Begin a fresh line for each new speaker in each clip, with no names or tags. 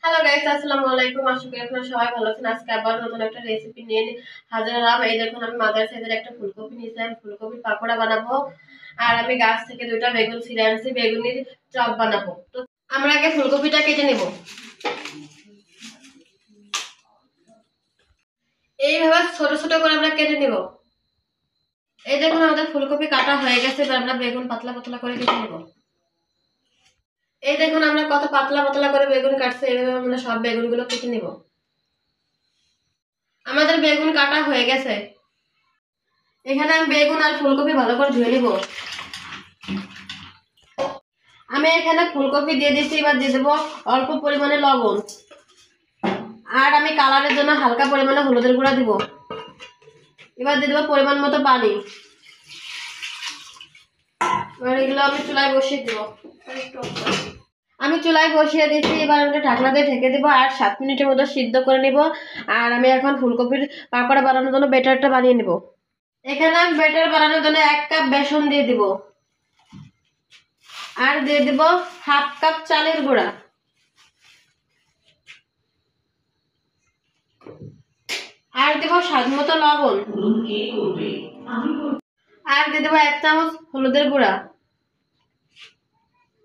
Hello guys, আসসালামু আলাইকুম। আশা করি আপনারা সবাই ভালো আছেন। আজকে আবার নতুন একটা রেসিপি নিয়ে হাজির হলাম। এই দেখুন, আমি মাদার সাইজের একটা ফুলকপি নিয়েছিলাম। ফুলকপির পাকোড়া বানাবো। আর আমি গাছ থেকে দুইটা বেগুন ছিঁড়ে আনছি, বেগুনির চপ বানাবো। তো আমরা আগে ফুলকপিটা কেটে নেব। এইভাবে ছোট ছোট করে আমরা কেটে নেব। এই দেখুন, আমাদের ফুলকপি কাটা হয়ে গেছে। এবার আমরা বেগুন পাতলা পাতলা করে কেটে নেব। এই দেখুন, আমরা কত পাতলা পাতলা করে বেগুন কাটছি। এইভাবে আমরা সব বেগুনগুলো কেটে নেব। আমাদের বেগুন কাটা হয়ে গেছে। এখানে আমি বেগুন আর ফুলকপি ভালো করে ধুয়ে নিব। আমি এখানে ফুলকপি দিয়ে দিচ্ছি। এবার দিয়ে দেবো অল্প পরিমাণে লবণ, আর আমি কালারের জন্য হালকা পরিমাণে হলুদের গুঁড়া দিব। এবার দিয়ে দেবো পরিমাণ মতো পানি। এবার এগুলো আমি চুলায় বসিয়ে দিব। আমি চুলায় বসিয়ে দিচ্ছি। এবার আমি ঢাকনা দিয়ে ঢেকে দেবো আর 7 মিনিটের মতো সিদ্ধ করে নিব। আর আমি এখন ফুলকপির পাকোড়া বানানোর জন্য ব্যাটারটা বানিয়ে নিব। এখানে আমি ব্যাটার বানানোর জন্য 1 কাপ বেসন দিয়ে দিব, আর দিয়ে দিব হাফ কাপ চালের গুঁড়া, আর দেব স্বাদ মতো লবণ, আর দিয়ে দেবো 1 চামচ হলুদের গুঁড়া,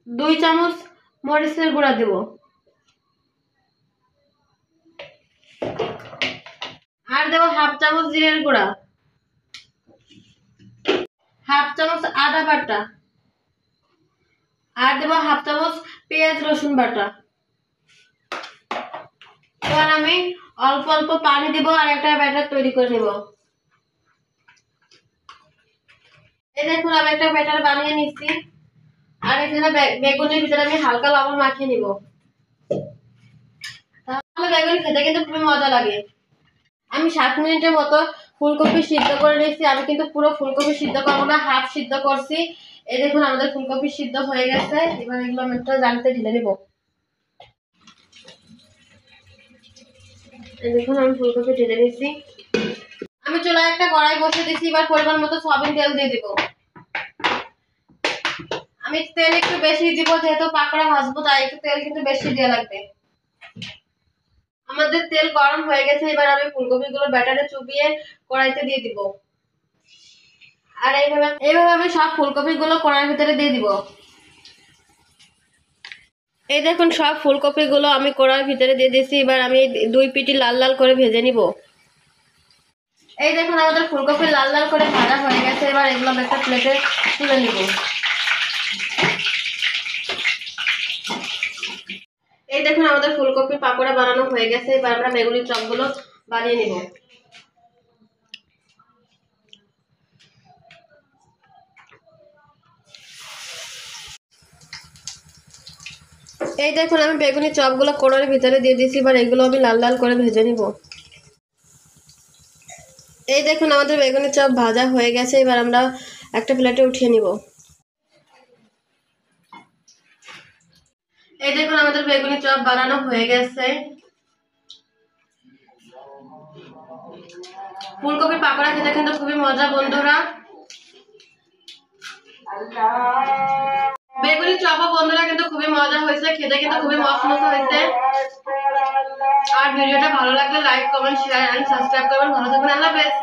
2 চামচ মরিচের গুঁড়া দেব, আর দেব হাফ চামচ জিরের গুঁড়া, হাফ চামচ আদা বাটা, আর দেব হাফ চামচ পেঁয়াজ রসুন বাটা। এবার আমি অল্প অল্প পানি দিব আর একটা ব্যাটার তৈরি করে নেব। এই দেখুন, আমি একটা ব্যাটার বানিয়ে নিচ্ছি। আর এখানে বেগুনের ভিতরে আমি হালকা লবণ মাখিয়ে নিব। তাহলে বেগুন খেতে কিন্তু খুবই মজা লাগে। আমি 7 মিনিটের মতো ফুলকপি সিদ্ধ করে নিয়েছি। আমি কিন্তু পুরো ফুলকপি সিদ্ধ করবো না, হাফ সিদ্ধ করছি। এই দেখুন, আমাদের ফুলকপি সিদ্ধ হয়ে গেছে। এবার এগুলো আমি একটা জালিতে ঢেলে নিব। এই দেখুন, আমি ফুলকপি ঢেলে নিয়েছি। আমি চুলায় একটা কড়াই বসিয়ে দিচ্ছি। এবার পরিমাণ মতো সয়াবিন তেল দিয়ে দিব। আমি তেল একটু বেশি দিব, যেহেতু পাকোড়া ভাজবো, তাই একটু তেল কিন্তু বেশি দেওয়া লাগবে। আমাদের তেল গরম হয়ে গেছে। এবার আমি ফুলকপিগুলো ব্যাটারে চুবিয়ে কড়াইতে দিয়ে দিব। আর এইভাবে এইভাবে আমি সব ফুলকপিগুলো কড়াইয়ের ভিতরে দিয়ে দিব। এই দেখুন, সব ফুলকপিগুলো আমি কড়াইয়ের ভিতরে দিয়ে দিয়েছি। এবার আমি 2 পিটি লাল লাল করে ভেজে নিব। এই দেখুন, আমাদের ফুলকপি লাল লাল করে ভাজা হয়ে গেছে। এবার এগুলো একটা প্লেটে তুলে নিব। এই দেখুন, আমাদের ফুলকপির পাকোড়া বানানো হয়ে গেছে। এবার আমরা বেগুনি চপগুলো বানিয়ে নিব। এই দেখুন, আমি বেগুনি চপগুলো কড়াইয়ের ভিতরে দিয়ে দিয়েছি। এবার এগুলো আমি লাল লাল করে ভেজে নিব। এই দেখুন, আমাদের বেগুনি চপ ভাজা হয়ে গেছে। এবার আমরা একটা প্লেটে উঠিয়ে নিব। এই দেখুন, আমাদের বেগুনি চপ বানানো হয়ে গেছে। ফুলকপির পাকোড়া খেতে কিন্তু খুবই মজা বন্ধুরা। বেগুনি চপও বন্ধুরা কিন্তু খুবই মজা হয়েছে, খেতে কিন্তু খুবই মচমচে হয়েছে। আর ভিডিওটা ভালো লাগলে like comment share and subscribe করবেন। ভালো থাকবেন। আল্লাহ হাফেজ।